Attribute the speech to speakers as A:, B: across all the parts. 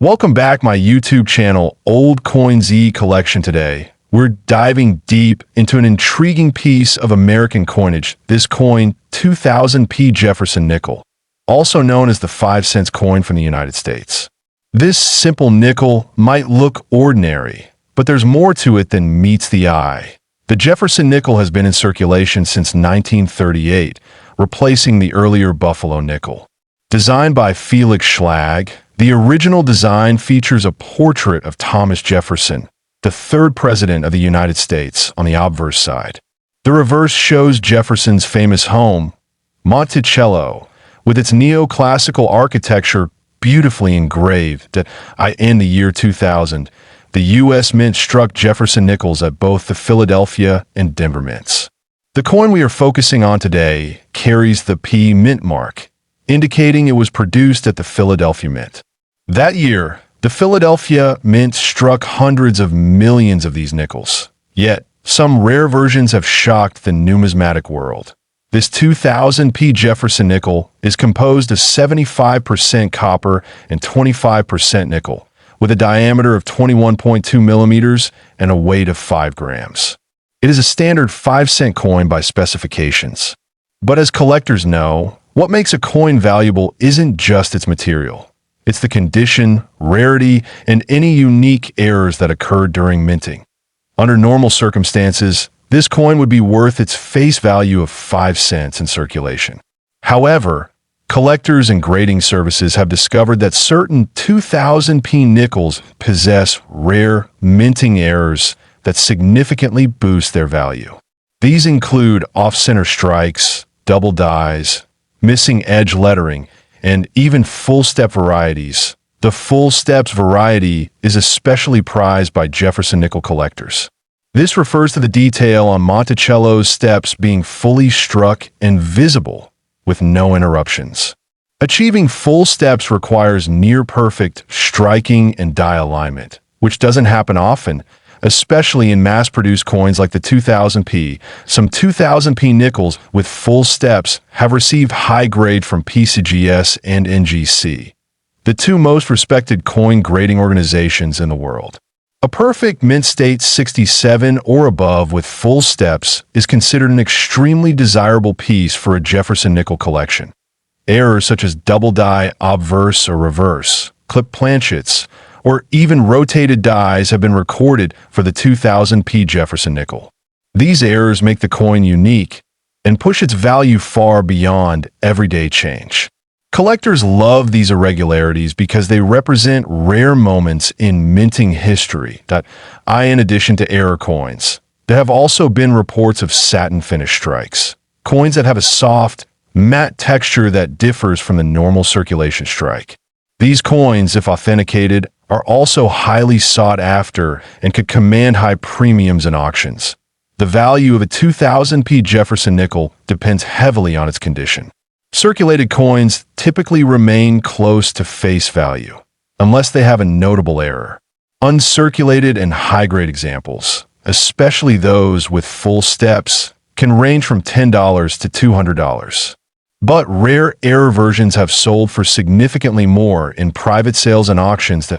A: Welcome back my YouTube channel, Old Coin Z Collection. Today, we're diving deep into an intriguing piece of American coinage, this coin, 2000p Jefferson nickel, also known as the 5-cent coin from the United States. This simple nickel might look ordinary, but there's more to it than meets the eye. The Jefferson nickel has been in circulation since 1938, replacing the earlier Buffalo nickel. Designed by Felix Schlag, the original design features a portrait of Thomas Jefferson, the third president of the United States, on the obverse side. The reverse shows Jefferson's famous home, Monticello, with its neoclassical architecture beautifully engraved. In the year 2000, the U.S. Mint struck Jefferson nickels at both the Philadelphia and Denver mints. The coin we are focusing on today carries the P Mint mark, indicating it was produced at the Philadelphia Mint. That year, the Philadelphia Mint struck hundreds of millions of these nickels. Yet, some rare versions have shocked the numismatic world. This 2000p Jefferson nickel is composed of 75% copper and 25% nickel, with a diameter of 21.2 millimeters and a weight of 5 grams. It is a standard 5-cent coin by specifications. But as collectors know, what makes a coin valuable isn't just its material. It's the condition, rarity, and any unique errors that occurred during minting. Under normal circumstances, this coin would be worth its face value of 5 cents in circulation. However, collectors and grading services have discovered that certain 2000p nickels possess rare minting errors that significantly boost their value. These include off-center strikes, double dies, missing edge lettering, and even full-step varieties. The full-steps variety is especially prized by Jefferson nickel collectors. This refers to the detail on Monticello's steps being fully struck and visible, with no interruptions. Achieving full steps requires near-perfect striking and die alignment, which doesn't happen often, especially in mass-produced coins like the 2000p. Some 2000p nickels with full steps have received high grade from PCGS and NGC, the two most respected coin grading organizations in the world. A perfect mint state 67 or above with full steps is considered an extremely desirable piece for a Jefferson nickel collection. Errors such as double die, obverse or reverse, clip planchets, or even rotated dies have been recorded for the 2000p Jefferson nickel. These errors make the coin unique and push its value far beyond everyday change. Collectors love these irregularities because they represent rare moments in minting history. In addition to error coins, there have also been reports of satin finish strikes, coins that have a soft, matte texture that differs from the normal circulation strike. These coins, if authenticated, are also highly sought after and could command high premiums in auctions. The value of a 2000p Jefferson nickel depends heavily on its condition. Circulated coins typically remain close to face value, unless they have a notable error. Uncirculated and high-grade examples, especially those with full steps, can range from $10 to $200. But rare error versions have sold for significantly more in private sales and auctions.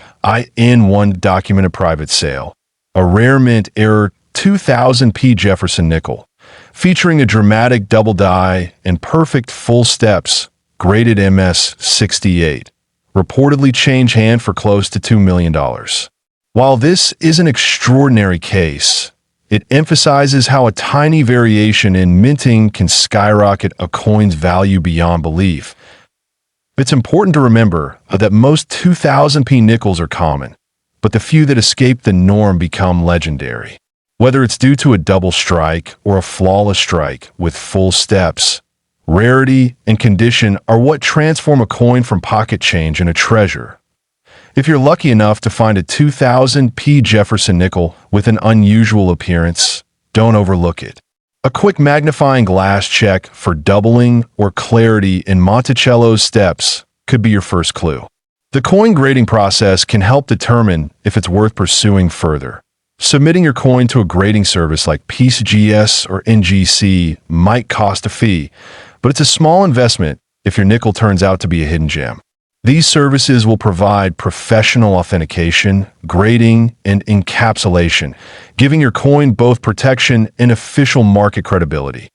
A: In one documented private sale, a rare mint error 2000p Jefferson nickel, featuring a dramatic double die and perfect full steps, graded MS-68, reportedly changed hand for close to $2 million. While this is an extraordinary case, it emphasizes how a tiny variation in minting can skyrocket a coin's value beyond belief. It's important to remember that most 2000p nickels are common, but the few that escape the norm become legendary. Whether it's due to a double strike or a flawless strike with full steps, rarity and condition are what transform a coin from pocket change into treasure. If you're lucky enough to find a 2000p Jefferson nickel with an unusual appearance, don't overlook it. A quick magnifying glass check for doubling or clarity in Monticello's steps could be your first clue. The coin grading process can help determine if it's worth pursuing further. Submitting your coin to a grading service like PCGS or NGC might cost a fee, but it's a small investment if your nickel turns out to be a hidden gem. These services will provide professional authentication, grading, and encapsulation, giving your coin both protection and official market credibility.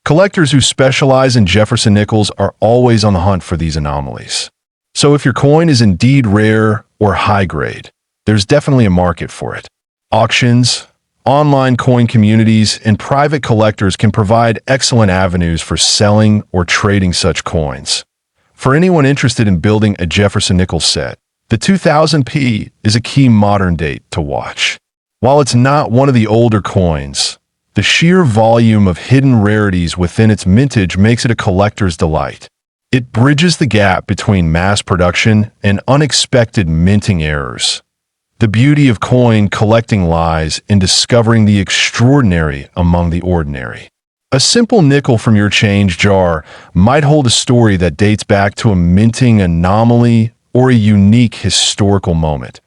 A: Collectors who specialize in Jefferson Nickels are always on the hunt for these anomalies. So if your coin is indeed rare or high grade, there's definitely a market for it. Auctions, online coin communities, and private collectors can provide excellent avenues for selling or trading such coins. For anyone interested in building a Jefferson Nickels set, the 2000p is a key modern date to watch. While it's not one of the older coins, the sheer volume of hidden rarities within its mintage makes it a collector's delight. It bridges the gap between mass production and unexpected minting errors. The beauty of coin collecting lies in discovering the extraordinary among the ordinary. A simple nickel from your change jar might hold a story that dates back to a minting anomaly or a unique historical moment.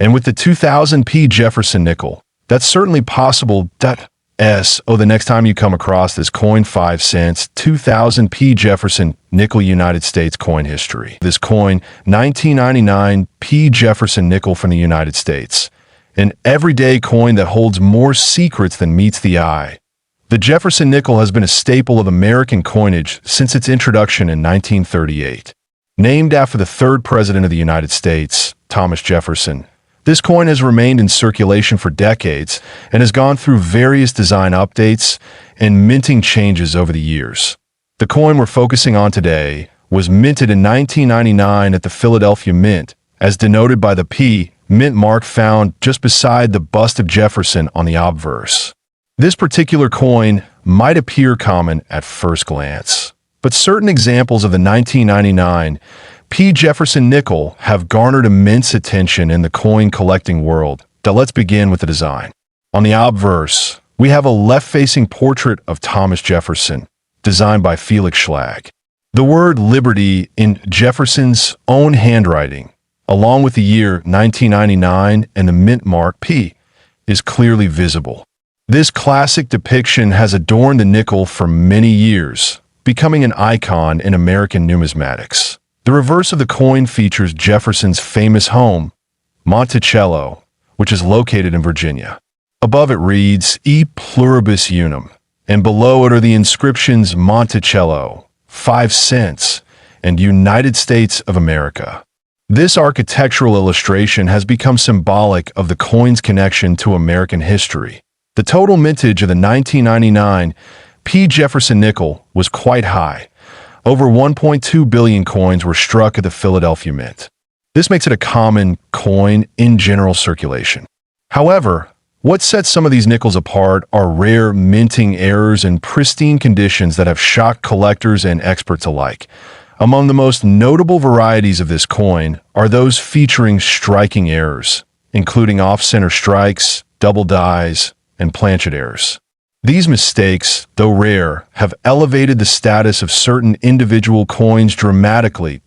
A: And with the 2000p Jefferson nickel, that's certainly possible. The next time you come across this coin, 5 cents, 2000p Jefferson nickel, United States coin history. This coin, 1999 p Jefferson nickel from the United States, an everyday coin that holds more secrets than meets the eye. The Jefferson nickel has been a staple of American coinage since its introduction in 1938. Named after the third president of the United States, Thomas Jefferson, this coin has remained in circulation for decades and has gone through various design updates and minting changes over the years. The coin we're focusing on today was minted in 1999 at the Philadelphia Mint, as denoted by the P mint mark found just beside the bust of Jefferson on the obverse. This particular coin might appear common at first glance, but certain examples of the 1999 P. Jefferson nickel have garnered immense attention in the coin collecting world. Let's begin with the design. On the obverse, we have a left-facing portrait of Thomas Jefferson, designed by Felix Schlag. The word liberty in Jefferson's own handwriting, along with the year 1999 and the mint mark P, is clearly visible. This classic depiction has adorned the nickel for many years, becoming an icon in American numismatics. The reverse of the coin features Jefferson's famous home, Monticello, which is located in Virginia. Above it reads, E pluribus unum, and below it are the inscriptions Monticello, 5 cents, and United States of America. This architectural illustration has become symbolic of the coin's connection to American history. The total mintage of the 1999 P. Jefferson nickel was quite high. Over 1.2 billion coins were struck at the Philadelphia Mint. This makes it a common coin in general circulation. However, what sets some of these nickels apart are rare minting errors in pristine conditions that have shocked collectors and experts alike. Among the most notable varieties of this coin are those featuring striking errors, including off-center strikes, double dies, and planchet errors. These mistakes, though rare, have elevated the status of certain individual coins dramatically.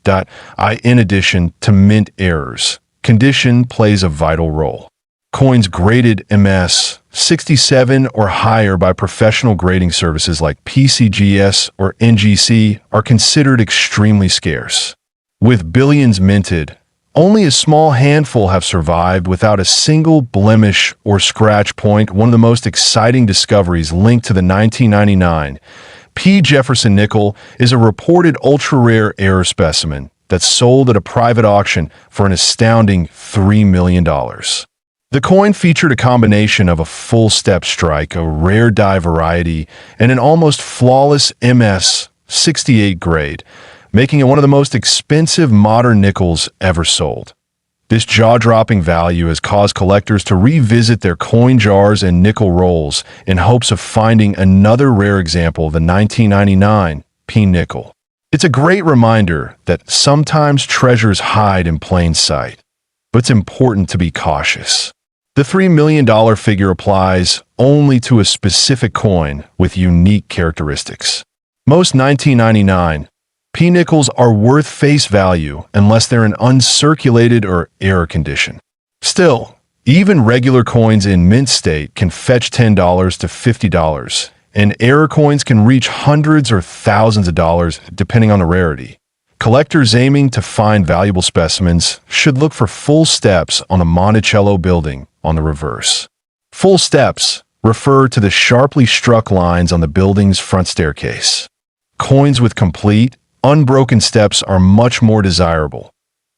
A: In addition to mint errors, condition plays a vital role. Coins graded MS 67 or higher by professional grading services like PCGS or NGC are considered extremely scarce. With billions minted, only a small handful have survived without a single blemish or scratch point. One of the most exciting discoveries linked to the 1999 P. Jefferson nickel is a reported ultra-rare error specimen that sold at a private auction for an astounding $3 million. The coin featured a combination of a full-step strike, a rare die variety, and an almost flawless MS 68 grade, making it one of the most expensive modern nickels ever sold. This jaw-dropping value has caused collectors to revisit their coin jars and nickel rolls in hopes of finding another rare example of the 1999 P nickel. It's a great reminder that sometimes treasures hide in plain sight, but it's important to be cautious. The $3 million figure applies only to a specific coin with unique characteristics. Most 1999 P nickels are worth face value unless they're in uncirculated or error condition. Still, even regular coins in mint state can fetch $10 to $50, and error coins can reach hundreds or thousands of dollars depending on the rarity. Collectors aiming to find valuable specimens should look for full steps on the Monticello building on the reverse. Full steps refer to the sharply struck lines on the building's front staircase. Coins with complete, unbroken steps are much more desirable.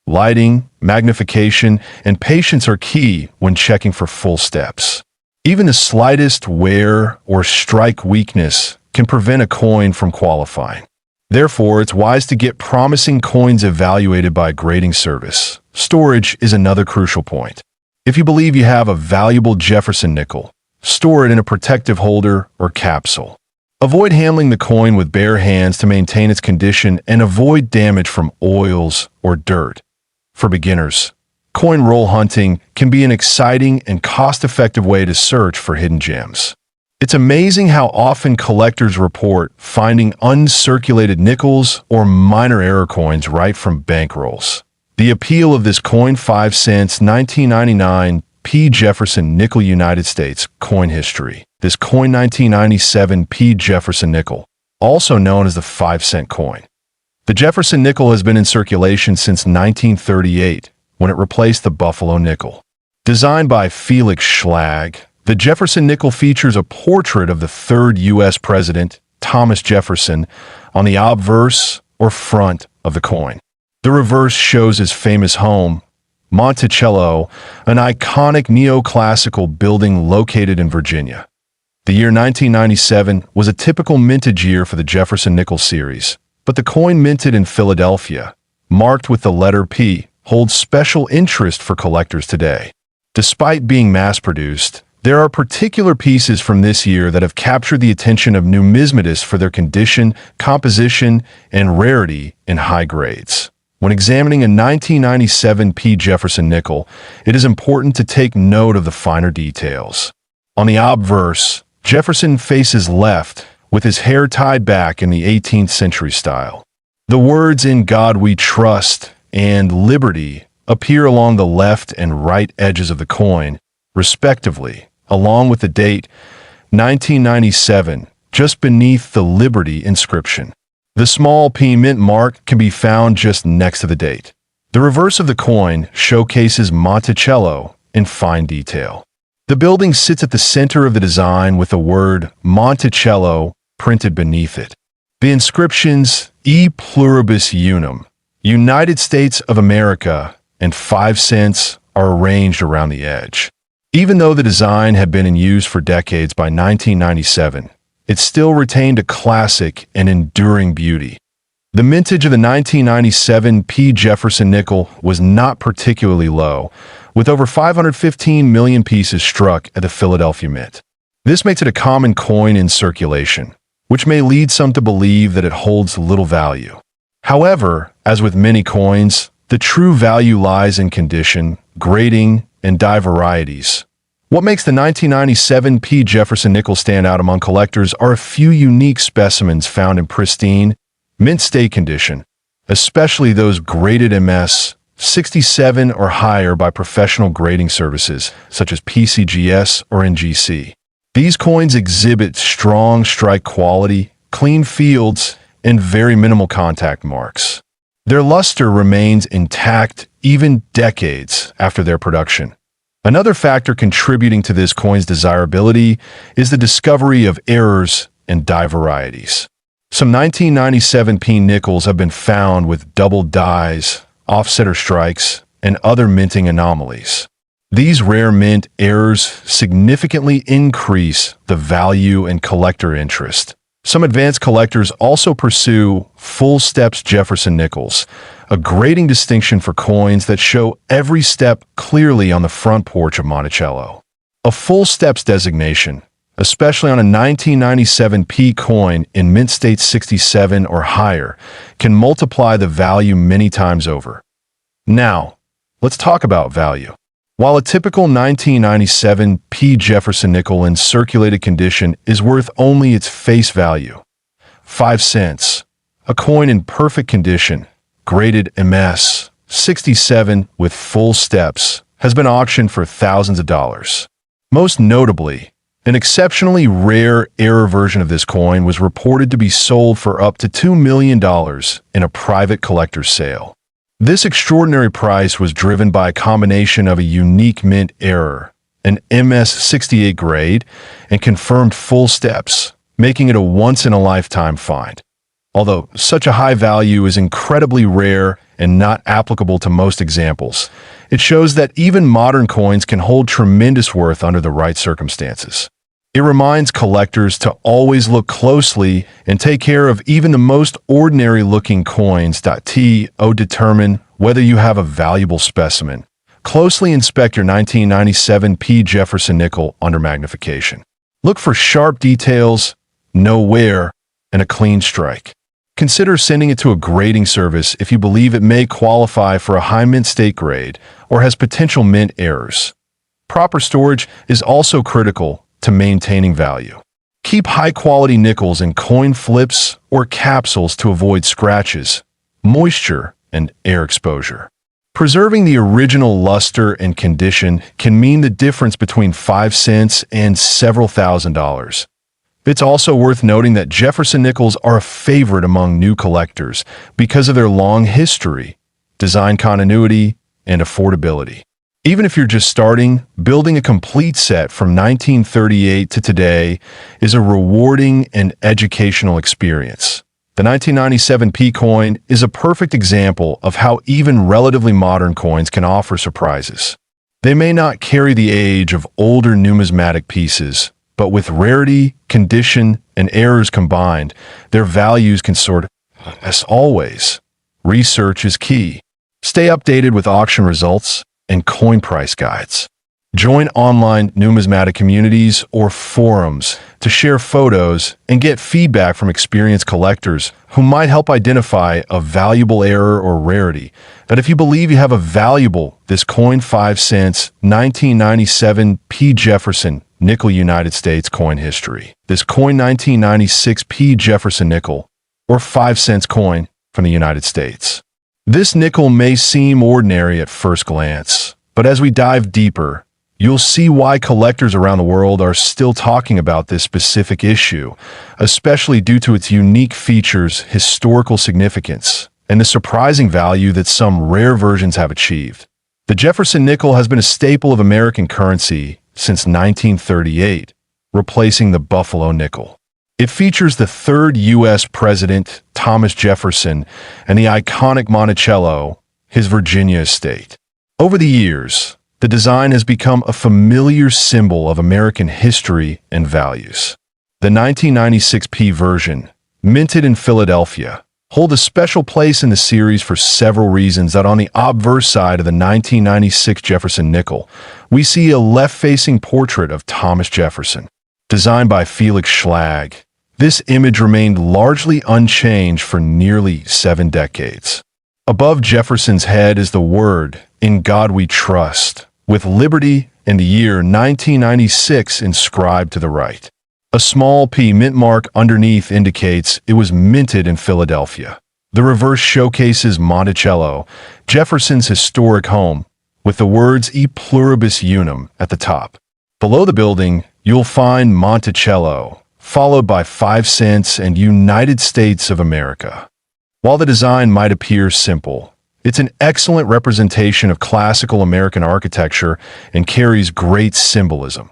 A: Lighting, magnification, and patience are key when checking for full steps. Even the slightest wear or strike weakness can prevent a coin from qualifying. Therefore, it's wise to get promising coins evaluated by a grading service. Storage is another crucial point. If you believe you have a valuable Jefferson nickel, store it in a protective holder or capsule. Avoid handling the coin with bare hands to maintain its condition and avoid damage from oils or dirt. For beginners, coin roll hunting can be an exciting and cost-effective way to search for hidden gems. It's amazing how often collectors report finding uncirculated nickels or minor error coins right from bankrolls. The appeal of this coin 5 cents 1999 P. Jefferson Nickel United States coin history. This coin 1997 P. Jefferson Nickel, also known as the 5-cent coin. The Jefferson nickel has been in circulation since 1938, when it replaced the Buffalo nickel. Designed by Felix Schlag, the Jefferson nickel features a portrait of the third U.S. President, Thomas Jefferson, on the obverse or front of the coin. The reverse shows his famous home, Monticello, an iconic neoclassical building located in Virginia. The year 1997 was a typical mintage year for the Jefferson Nickel series, but the coin minted in Philadelphia, marked with the letter P, holds special interest for collectors today. Despite being mass-produced, there are particular pieces from this year that have captured the attention of numismatists for their condition, composition, and rarity in high grades. When examining a 1997 P. Jefferson nickel, it is important to take note of the finer details. On the obverse, Jefferson faces left, with his hair tied back in the 18th century style. The words "In God We Trust" and "Liberty" appear along the left and right edges of the coin, respectively, along with the date 1997, just beneath the Liberty inscription. The small P mint mark can be found just next to the date. The reverse of the coin showcases Monticello in fine detail. The building sits at the center of the design with the word Monticello printed beneath it. The inscriptions E Pluribus Unum, United States of America, and 5 cents are arranged around the edge. Even though the design had been in use for decades by 1997, it still retained a classic and enduring beauty. The mintage of the 1997 P. Jefferson nickel was not particularly low, with over 515 million pieces struck at the Philadelphia Mint. This makes it a common coin in circulation, which may lead some to believe that it holds little value. However, as with many coins, the true value lies in condition, grading, and die varieties. What makes the 1997 P. Jefferson nickel stand out among collectors are a few unique specimens found in pristine, mint state condition, especially those graded MS 67 or higher by professional grading services such as PCGS or NGC. These coins exhibit strong strike quality, clean fields, and very minimal contact marks. Their luster remains intact even decades after their production. Another factor contributing to this coin's desirability is the discovery of errors and die varieties. Some 1997 P nickels have been found with double dies, offsetter strikes, and other minting anomalies. These rare mint errors significantly increase the value and collector interest. Some advanced collectors also pursue full steps Jefferson nickels, a grading distinction for coins that show every step clearly on the front porch of Monticello. A full steps designation, especially on a 1997 P coin in mint state 67 or higher, can multiply the value many times over. Now, let's talk about value. While a typical 1997 P Jefferson nickel in circulated condition is worth only its face value, 5 cents, a coin in perfect condition, graded MS 67 with full steps, has been auctioned for thousands of dollars. Most notably, An exceptionally rare error version of this coin was reported to be sold for up to $2 million in a private collector's sale. This extraordinary price was driven by a combination of a unique mint error, an MS-68 grade, and confirmed full steps, making it a once-in-a-lifetime find. Although such a high value is incredibly rare and not applicable to most examples, it shows that even modern coins can hold tremendous worth under the right circumstances. It reminds collectors to always look closely and take care of even the most ordinary-looking coins. To determine whether you have a valuable specimen, closely inspect your 1997 P. Jefferson nickel under magnification. Look for sharp details, no wear, and a clean strike. Consider sending it to a grading service if you believe it may qualify for a high mint state grade or has potential mint errors. Proper storage is also critical to maintaining value. Keep high-quality nickels in coin flips or capsules to avoid scratches, moisture, and air exposure. Preserving the original luster and condition can mean the difference between 5 cents and several $1,000s. It's also worth noting that Jefferson nickels are a favorite among new collectors because of their long history, design continuity, and affordability. Even if you're just starting, building a complete set from 1938 to today is a rewarding and educational experience. The 1997 P coin is a perfect example of how even relatively modern coins can offer surprises. They may not carry the age of older numismatic pieces, but with rarity, condition, and errors combined, their values can soar. As always, research is key. Stay updated with auction results and coin price guides. Join online numismatic communities or forums to share photos and get feedback from experienced collectors who might help identify a valuable error or rarity. But if you believe you have a valuable, this coin 5 cents, 1997 P. Jefferson nickel United States coin history. This coin 1996 P. Jefferson nickel, or 5 cents coin from the United States. This nickel may seem ordinary at first glance, but as we dive deeper, you'll see why collectors around the world are still talking about this specific issue, especially due to its unique features, historical significance, and the surprising value that some rare versions have achieved. The Jefferson nickel has been a staple of American currency since 1938, replacing the Buffalo nickel. It features the third U.S. President, Thomas Jefferson, and the iconic Monticello, his Virginia estate. Over the years, the design has become a familiar symbol of American history and values. The 1996 P version, minted in Philadelphia, hold a special place in the series for several reasons. That on the obverse side of the 1996 Jefferson nickel, we see a left-facing portrait of Thomas Jefferson, designed by Felix Schlag. This image remained largely unchanged for nearly 7 decades. Above Jefferson's head is the word, "In God We Trust," with liberty and the year 1996 inscribed to the right. A small P mint mark underneath indicates it was minted in Philadelphia. The reverse showcases Monticello, Jefferson's historic home, with the words E pluribus unum at the top. Below the building, you'll find Monticello, followed by 5 cents and United States of America. While the design might appear simple, it's an excellent representation of classical American architecture and carries great symbolism.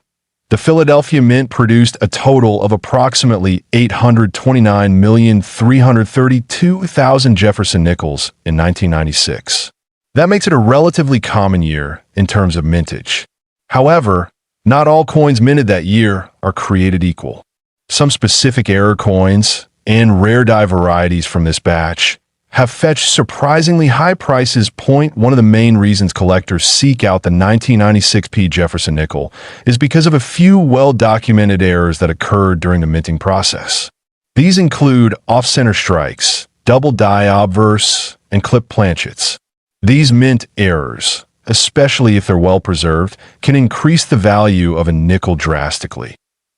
A: The Philadelphia Mint produced a total of approximately 829,332,000 Jefferson nickels in 1996. That makes it a relatively common year in terms of mintage. However, not all coins minted that year are created equal. Some specific error coins and rare die varieties from this batch have fetched surprisingly high prices. One of the main reasons collectors seek out the 1996 P. Jefferson nickel is because of a few well-documented errors that occurred during the minting process. These include off-center strikes, double die obverse, and clip planchets. These mint errors, especially if they're well-preserved, can increase the value of a nickel drastically.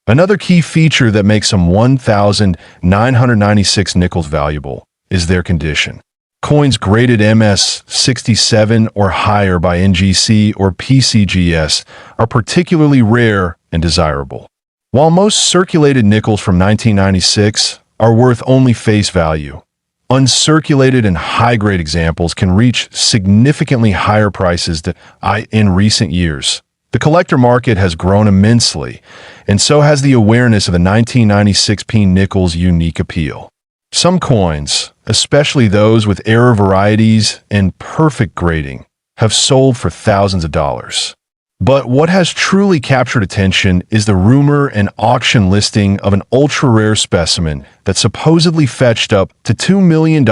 A: Another key feature that makes some 1,996 nickels valuable is their condition. Coins graded MS-67 or higher by NGC or PCGS are particularly rare and desirable. While most circulated nickels from 1996 are worth only face value, uncirculated and high-grade examples can reach significantly higher prices in recent years. The collector market has grown immensely, and so has the awareness of the 1996p nickel's unique appeal. Some coins, especially those with error varieties and perfect grading, have sold for thousands of dollars. But what has truly captured attention is the rumor and auction listing of an ultra-rare specimen that supposedly fetched up to $2 million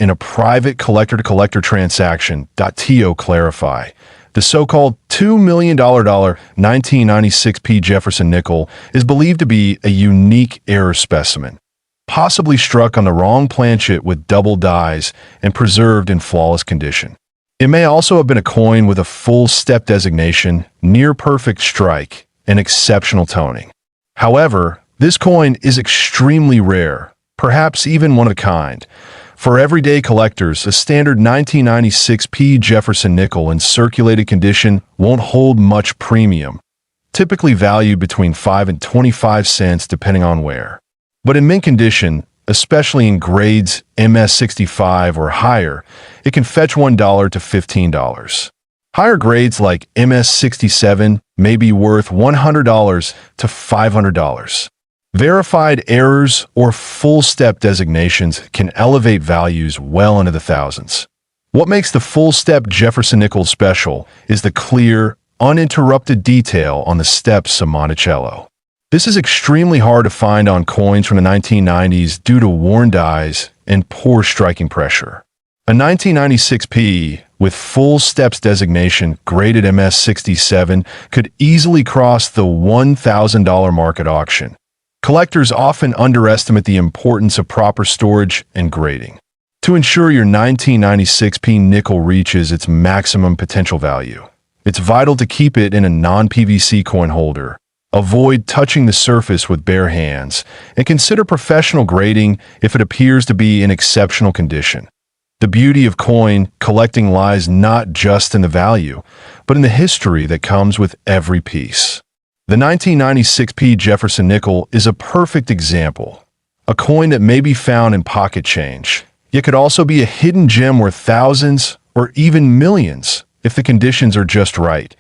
A: in a private collector-to-collector transaction. To clarify, the so-called $2 million 1996p Jefferson nickel is believed to be a unique error specimen, possibly struck on the wrong planchet with double dies and preserved in flawless condition. It may also have been a coin with a full step designation, near-perfect strike, and exceptional toning. However, this coin is extremely rare, perhaps even one of a kind. For everyday collectors, a standard 1996p Jefferson nickel in circulated condition won't hold much premium, typically valued between 5 and 25 cents depending on wear. But in mint condition, especially in grades MS65 or higher, it can fetch $1 to $15. Higher grades like MS67 may be worth $100 to $500. Verified errors or full step designations can elevate values well into the thousands. What makes the full step Jefferson Nickels special is the clear, uninterrupted detail on the steps of Monticello. This is extremely hard to find on coins from the 1990s due to worn dies and poor striking pressure. A 1996p with full steps designation graded MS67 could easily cross the $1,000 mark at auction. Collectors often underestimate the importance of proper storage and grading. To ensure your 1996p nickel reaches its maximum potential value, it's vital to keep it in a non-PVC coin holder. Avoid touching the surface with bare hands, and consider professional grading if it appears to be in exceptional condition. The beauty of coin collecting lies not just in the value, but in the history that comes with every piece. The 1996p Jefferson nickel is a perfect example. A coin that may be found in pocket change, yet could also be a hidden gem worth thousands or even millions if the conditions are just right.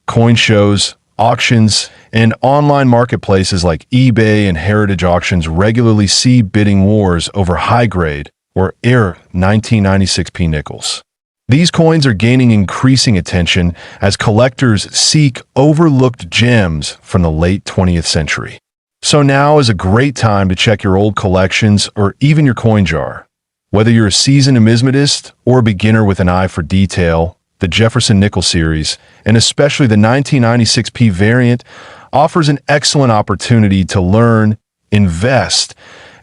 A: Coin shows, auctions, and online marketplaces like eBay and Heritage Auctions regularly see bidding wars over high-grade or rare 1996p nickels. These coins are gaining increasing attention as collectors seek overlooked gems from the late 20th century. So now is a great time to check your old collections or even your coin jar. Whether you're a seasoned numismatist or a beginner with an eye for detail, the Jefferson Nickel series, and especially the 1996p variant, offers an excellent opportunity to learn, invest,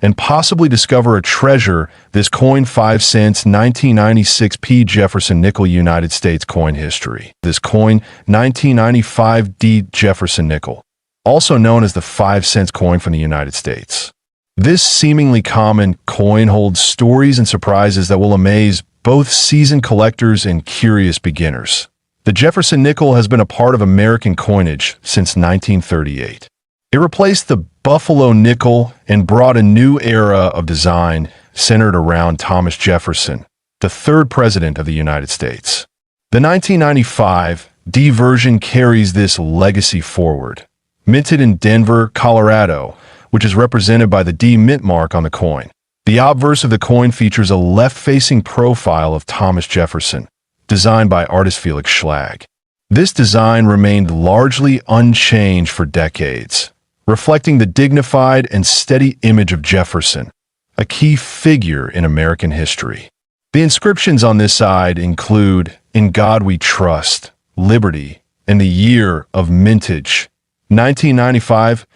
A: and possibly discover a treasure. This coin 5 cents 1996p Jefferson Nickel United States coin history. This coin 1995D Jefferson Nickel, also known as the 5 cents coin from the United States. This seemingly common coin holds stories and surprises that will amaze both seasoned collectors and curious beginners. The Jefferson Nickel has been a part of American coinage since 1938. It replaced the Buffalo nickel and brought a new era of design centered around Thomas Jefferson, the third president of the United States. The 1995 D version carries this legacy forward. Minted in Denver, Colorado, which is represented by the D mint mark on the coin. The obverse of the coin features a left-facing profile of Thomas Jefferson, designed by artist Felix Schlag. This design remained largely unchanged for decades, reflecting the dignified and steady image of Jefferson, a key figure in American history. The inscriptions on this side include, "In God We Trust," "Liberty," and the year of mintage, 1995.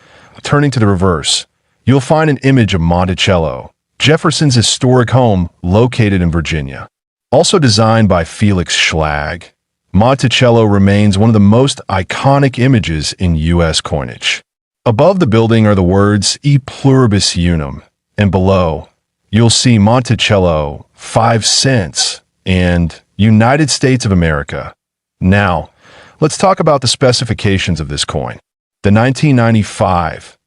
A: Turning to the reverse, you'll find an image of Monticello, Jefferson's historic home located in Virginia. Also designed by Felix Schlag, Monticello remains one of the most iconic images in U.S. coinage. Above the building are the words E pluribus unum, and below, you'll see Monticello, 5 cents, and United States of America. Now, let's talk about the specifications of this coin. The 1995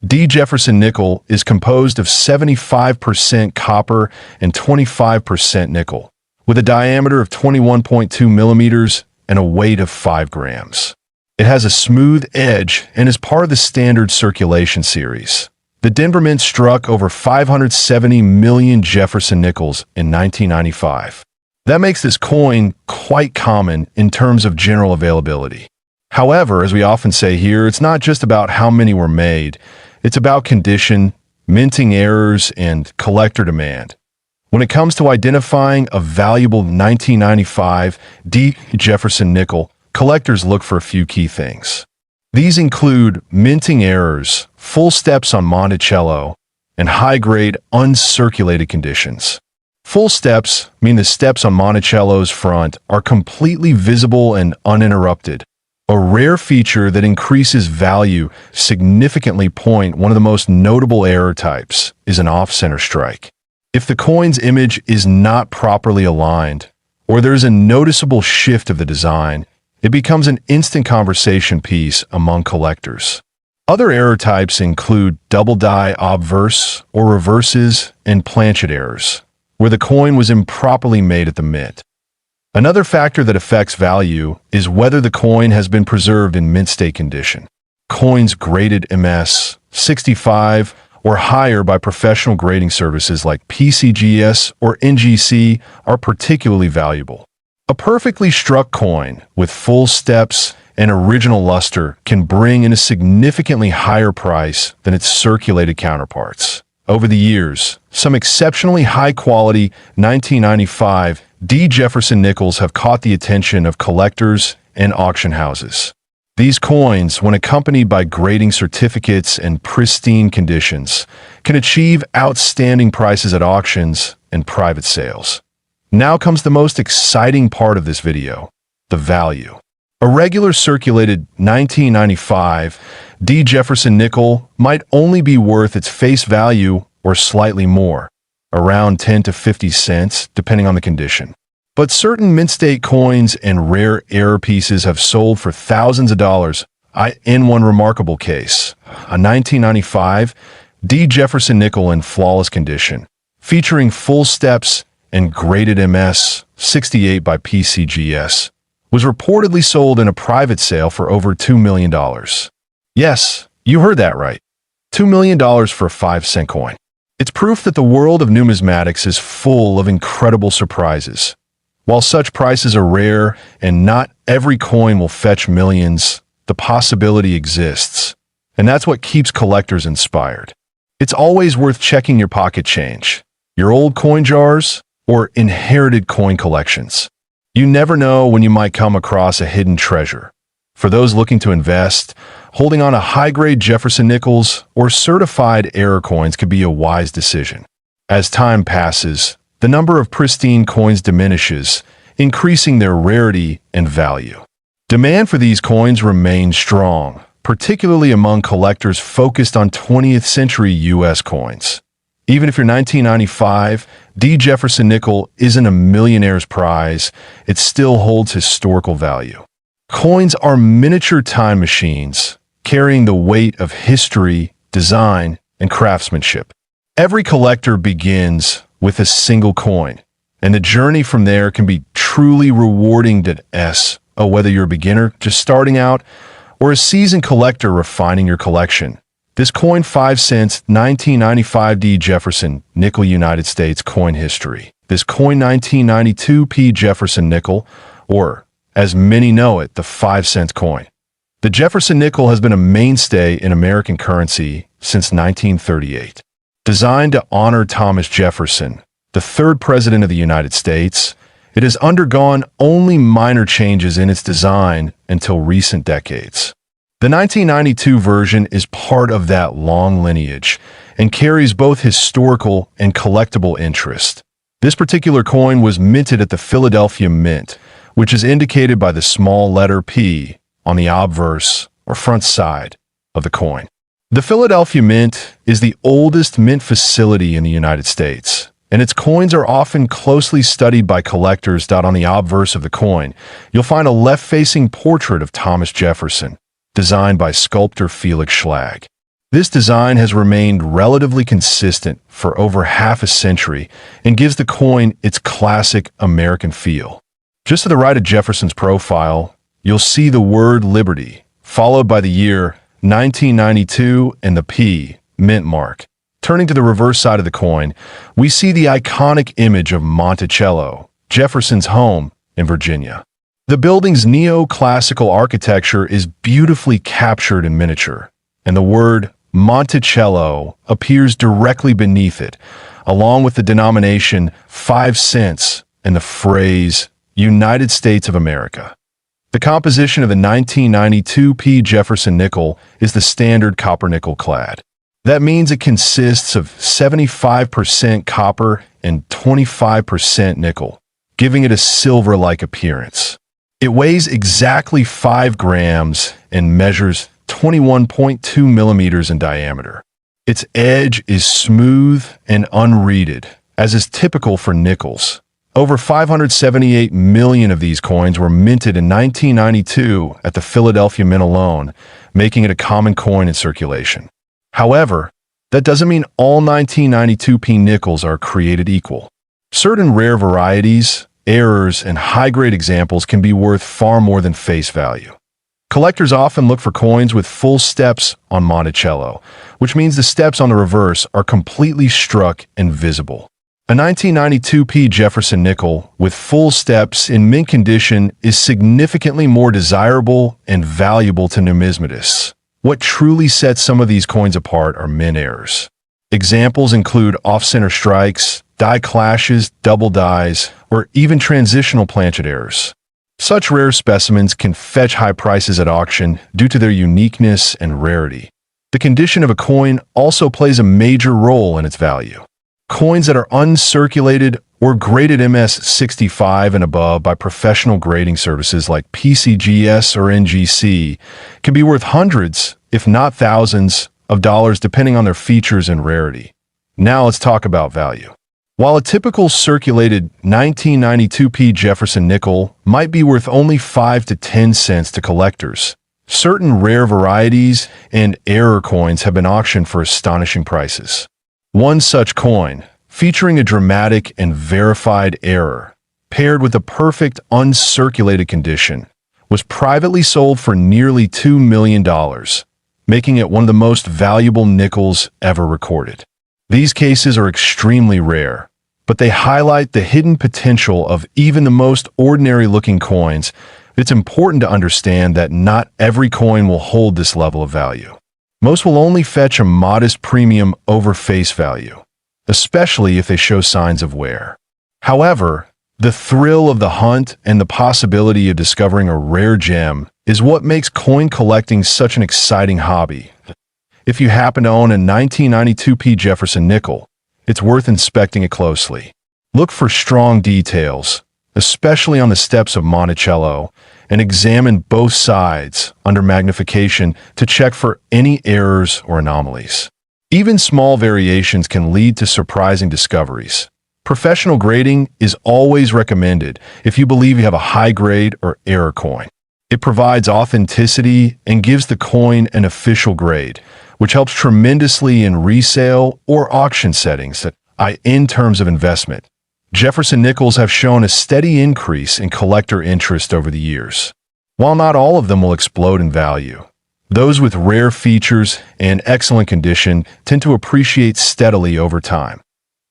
A: D. Jefferson nickel is composed of 75% copper and 25% nickel, with a diameter of 21.2 millimeters and a weight of 5 grams. It has a smooth edge and is part of the standard circulation series. The Denver Mint struck over 570 million Jefferson nickels in 1995. That makes this coin quite common in terms of general availability. However, as we often say here, it's not just about how many were made. It's about condition, minting errors, and collector demand. When it comes to identifying a valuable 1995 D. Jefferson nickel, collectors look for a few key things. These include minting errors, full steps on Monticello, and high-grade uncirculated conditions. Full steps mean the steps on Monticello's front are completely visible and uninterrupted, a rare feature that increases value significantly. One of the most notable error types is an off-center strike. If the coin's image is not properly aligned, or there's a noticeable shift of the design, it becomes an instant conversation piece among collectors. Other error types include double die obverse or reverses and planchet errors, where the coin was improperly made at the mint. Another factor that affects value is whether the coin has been preserved in mint state condition. Coins graded MS 65 or higher by professional grading services like PCGS or NGC are particularly valuable. A perfectly struck coin with full steps and original luster can bring in a significantly higher price than its circulated counterparts. Over the years, some exceptionally high-quality 1995 D. Jefferson nickels have caught the attention of collectors and auction houses. These coins, when accompanied by grading certificates and pristine conditions, can achieve outstanding prices at auctions and private sales. Now comes the most exciting part of this video, the value. A regular circulated 1995 D. Jefferson nickel might only be worth its face value or slightly more, around 10 to 50 cents, depending on the condition. But certain mint state coins and rare error pieces have sold for thousands of dollars. In one remarkable case, a 1995 D. Jefferson nickel in flawless condition, featuring full steps and graded MS 68 by PCGS, was reportedly sold in a private sale for over $2 million. Yes, you heard that right. $2 million for a 5-cent coin. It's proof that the world of numismatics is full of incredible surprises. While such prices are rare and not every coin will fetch millions, the possibility exists. And that's what keeps collectors inspired. It's always worth checking your pocket change, your old coin jars, or inherited coin collections. You never know when you might come across a hidden treasure. For those looking to invest, holding on to high-grade Jefferson nickels or certified error coins could be a wise decision. As time passes, the number of pristine coins diminishes, increasing their rarity and value. Demand for these coins remains strong, particularly among collectors focused on 20th century U.S. coins. Even if your 1995 D. Jefferson nickel isn't a millionaire's prize, it still holds historical value. Coins are miniature time machines, carrying the weight of history, design, and craftsmanship. Every collector begins with a single coin, and the journey from there can be truly rewarding. Whether you're a beginner just starting out or a seasoned collector refining your collection, this coin 5 cents 1995 D. Jefferson nickel United States coin history. This coin 1992 P. Jefferson nickel, or as many know it, the 5-cent coin. The Jefferson nickel has been a mainstay in American currency since 1938. Designed to honor Thomas Jefferson, the third president of the United States, it has undergone only minor changes in its design until recent decades. The 1992 version is part of that long lineage and carries both historical and collectible interest. This particular coin was minted at the Philadelphia Mint, which is indicated by the small letter P on the obverse or front side of the coin. The Philadelphia Mint is the oldest mint facility in the United States, and its coins are often closely studied by collectors. On the obverse of the coin, you'll find a left-facing portrait of Thomas Jefferson, designed by sculptor Felix Schlag. This design has remained relatively consistent for over half a century and gives the coin its classic American feel. Just to the right of Jefferson's profile, you'll see the word Liberty, followed by the year 1992 and the P, mint mark. Turning to the reverse side of the coin, we see the iconic image of Monticello, Jefferson's home in Virginia. The building's neoclassical architecture is beautifully captured in miniature, and the word Monticello appears directly beneath it, along with the denomination 5 cents and the phrase United States of America. The composition of the 1992 P. Jefferson nickel is the standard copper nickel clad. That means it consists of 75% copper and 25% nickel, giving it a silver-like appearance. It weighs exactly 5 grams and measures 21.2 millimeters in diameter. Its edge is smooth and unreeded, as is typical for nickels. Over 578 million of these coins were minted in 1992 at the Philadelphia Mint alone, making it a common coin in circulation. However, that doesn't mean all 1992p nickels are created equal. Certain rare varieties, errors, and high-grade examples can be worth far more than face value. Collectors often look for coins with full steps on Monticello, which means the steps on the reverse are completely struck and visible. A 1992p Jefferson nickel with full steps in mint condition is significantly more desirable and valuable to numismatists. What truly sets some of these coins apart are mint errors. Examples include off-center strikes, die clashes, double dies, or even transitional planchet errors. Such rare specimens can fetch high prices at auction due to their uniqueness and rarity. The condition of a coin also plays a major role in its value. Coins that are uncirculated or graded MS-65 and above by professional grading services like PCGS or NGC can be worth hundreds, if not thousands, of dollars depending on their features and rarity. Now let's talk about value. While a typical circulated 1992p Jefferson nickel might be worth only 5 to 10 cents to collectors, certain rare varieties and error coins have been auctioned for astonishing prices. One such coin, featuring a dramatic and verified error, paired with a perfect uncirculated condition, was privately sold for nearly $2 million, making it one of the most valuable nickels ever recorded. These cases are extremely rare, but they highlight the hidden potential of even the most ordinary-looking coins. It's important to understand that not every coin will hold this level of value. Most will only fetch a modest premium over face value, especially if they show signs of wear. However, the thrill of the hunt and the possibility of discovering a rare gem is what makes coin collecting such an exciting hobby. If you happen to own a 1992p Jefferson nickel, it's worth inspecting it closely. Look for strong details, especially on the steps of Monticello, and examine both sides under magnification to check for any errors or anomalies. Even small variations can lead to surprising discoveries. Professional grading is always recommended if you believe you have a high-grade or error coin. It provides authenticity and gives the coin an official grade, which helps tremendously in resale or auction settings in terms of investment. Jefferson nickels have shown a steady increase in collector interest over the years. While not all of them will explode in value, those with rare features and excellent condition tend to appreciate steadily over time.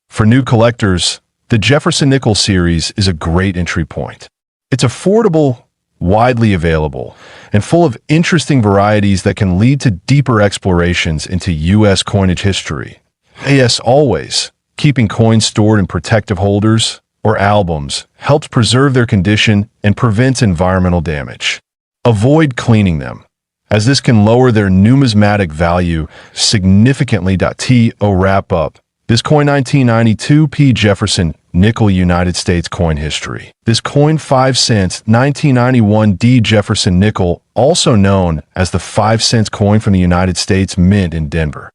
A: For new collectors, the Jefferson Nickel series is a great entry point. It's affordable, widely available, and full of interesting varieties that can lead to deeper explorations into U.S. coinage history. As always, keeping coins stored in protective holders or albums helps preserve their condition and prevents environmental damage. Avoid cleaning them, as this can lower their numismatic value significantly. To wrap up this coin 1992p Jefferson Nickel United States coin history. This coin 5 cents 1991 D Jefferson Nickel, also known as the 5 cents coin from the United States Mint in Denver.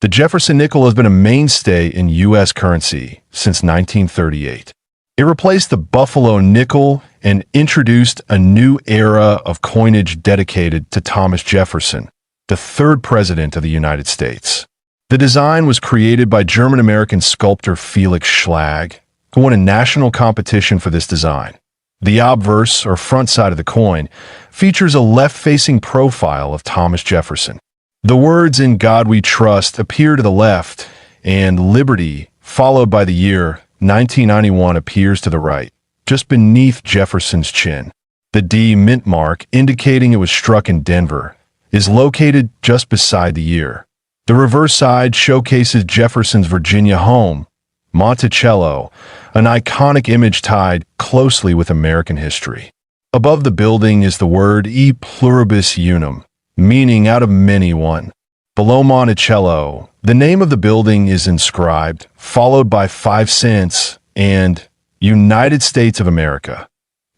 A: The Jefferson Nickel has been a mainstay in U.S. currency since 1938. It replaced the Buffalo nickel and introduced a new era of coinage dedicated to Thomas Jefferson, the third president of the United States. The design was created by German-American sculptor Felix Schlag, who won a national competition for this design. The obverse, or front side of the coin, features a left-facing profile of Thomas Jefferson. The words "In God We Trust" appear to the left, and "Liberty," followed by the year 1991, appears to the right, just beneath Jefferson's chin. The D mint mark, indicating it was struck in Denver, is located just beside the year. The reverse side showcases Jefferson's Virginia home, Monticello, an iconic image tied closely with American history. Above the building is the word "E pluribus unum," meaning out of many one. Below Monticello, the name of the building is inscribed, followed by 5 cents and United States of America.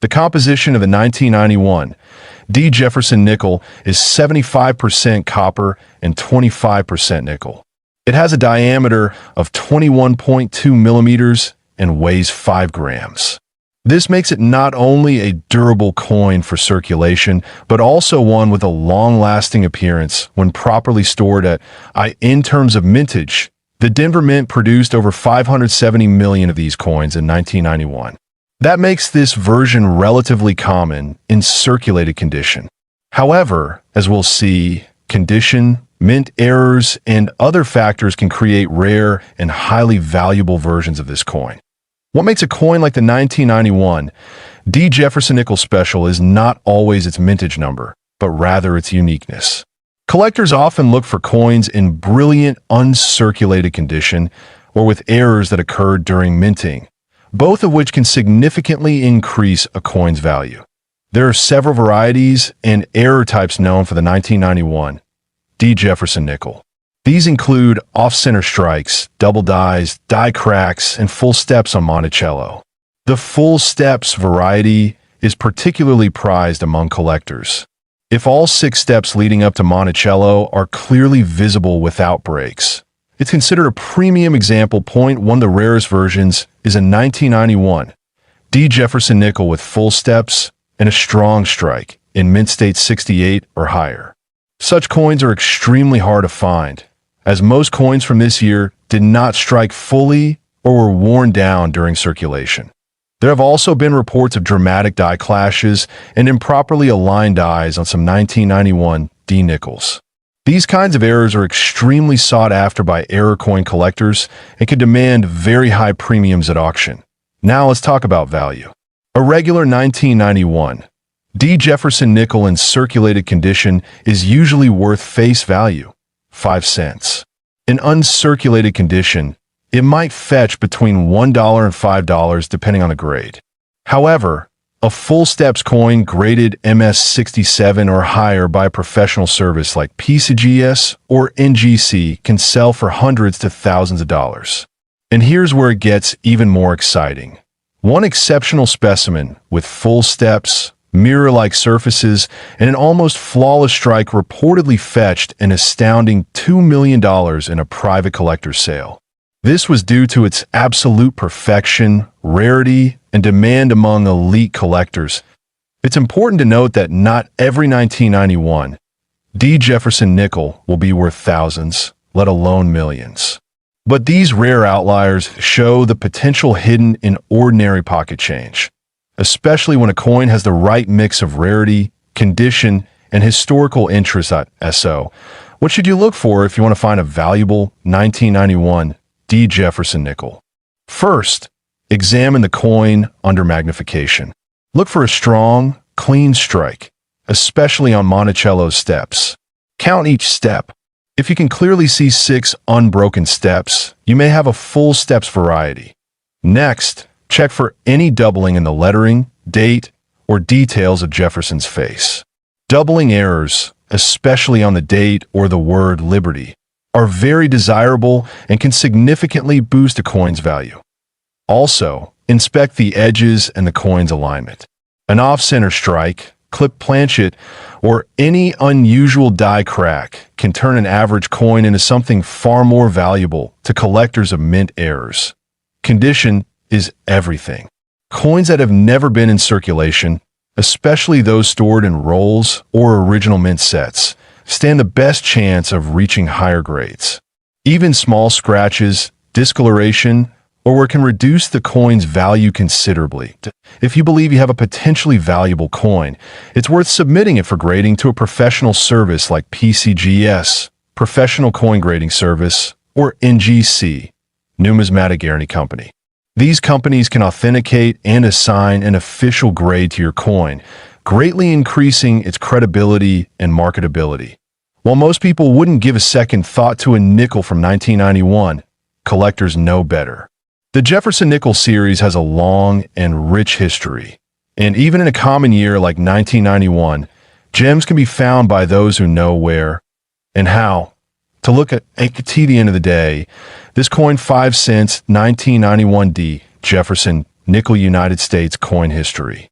A: The composition of the 1991 D. Jefferson nickel is 75% copper and 25% nickel. It has a diameter of 21.2 millimeters and weighs 5 grams. This makes it not only a durable coin for circulation, but also one with a long-lasting appearance when properly stored in terms of mintage. The Denver Mint produced over 570 million of these coins in 1991. That makes this version relatively common in circulated condition. However, as we'll see, condition, mint errors, and other factors can create rare and highly valuable versions of this coin. What makes a coin like the 1991 D. Jefferson Nickels special is not always its mintage number, but rather its uniqueness. Collectors often look for coins in brilliant, uncirculated condition or with errors that occurred during minting, both of which can significantly increase a coin's value. There are several varieties and error types known for the 1991 D. Jefferson Nickel. These include off-center strikes, double dies, die cracks, and full steps on Monticello. The full steps variety is particularly prized among collectors. If all 6 steps leading up to Monticello are clearly visible without breaks, it's considered a premium example point. One of the rarest versions is a 1991 D. Jefferson Nickel with full steps and a strong strike in mint state 68 or higher. Such coins are extremely hard to find, as most coins from this year did not strike fully or were worn down during circulation. There have also been reports of dramatic die clashes and improperly aligned dies on some 1991 D nickels. These kinds of errors are extremely sought after by error coin collectors and can demand very high premiums at auction. Now let's talk about value. A regular 1991 D. Jefferson nickel in circulated condition is usually worth face value, 5 cents. In uncirculated condition, it might fetch between $1 and $5 depending on the grade. However, a full steps coin graded MS67 or higher by a professional service like PCGS or NGC can sell for hundreds to thousands of dollars. And here's where it gets even more exciting. One exceptional specimen with full steps, mirror-like surfaces, and an almost flawless strike reportedly fetched an astounding $2 million in a private collector's sale. This was due to its absolute perfection, rarity, and demand among elite collectors. It's important to note that not every 1991 D. Jefferson nickel will be worth thousands, let alone millions. But these rare outliers show the potential hidden in ordinary pocket change, especially when a coin has the right mix of rarity, condition, and historical interest. So, what should you look for if you want to find a valuable 1991 D. Jefferson nickel? First, examine the coin under magnification. Look for a strong, clean strike, especially on Monticello's steps. Count each step. If you can clearly see 6 unbroken steps, you may have a full steps variety. Next, check for any doubling in the lettering, date, or details of Jefferson's face. Doubling errors, especially on the date or the word liberty, are very desirable and can significantly boost a coin's value. Also, inspect the edges and the coin's alignment. An off-center strike, clip planchet, or any unusual die crack can turn an average coin into something far more valuable to collectors of mint errors. Condition is everything. Coins that have never been in circulation, especially those stored in rolls or original mint sets, stand the best chance of reaching higher grades. Even small scratches, discoloration, or it can reduce the coin's value considerably. If you believe you have a potentially valuable coin, it's worth submitting it for grading to a professional service like PCGS, Professional Coin Grading Service, or NGC, Numismatic Guarantee Company. These companies can authenticate and assign an official grade to your coin, greatly increasing its credibility and marketability. While most people wouldn't give a second thought to a nickel from 1991, collectors know better. The Jefferson Nickels series has a long and rich history, and even in a common year like 1991, gems can be found by those who know where and how. To look at the end of the day, this coin 5 cents 1991 D Jefferson Nickel United States coin history.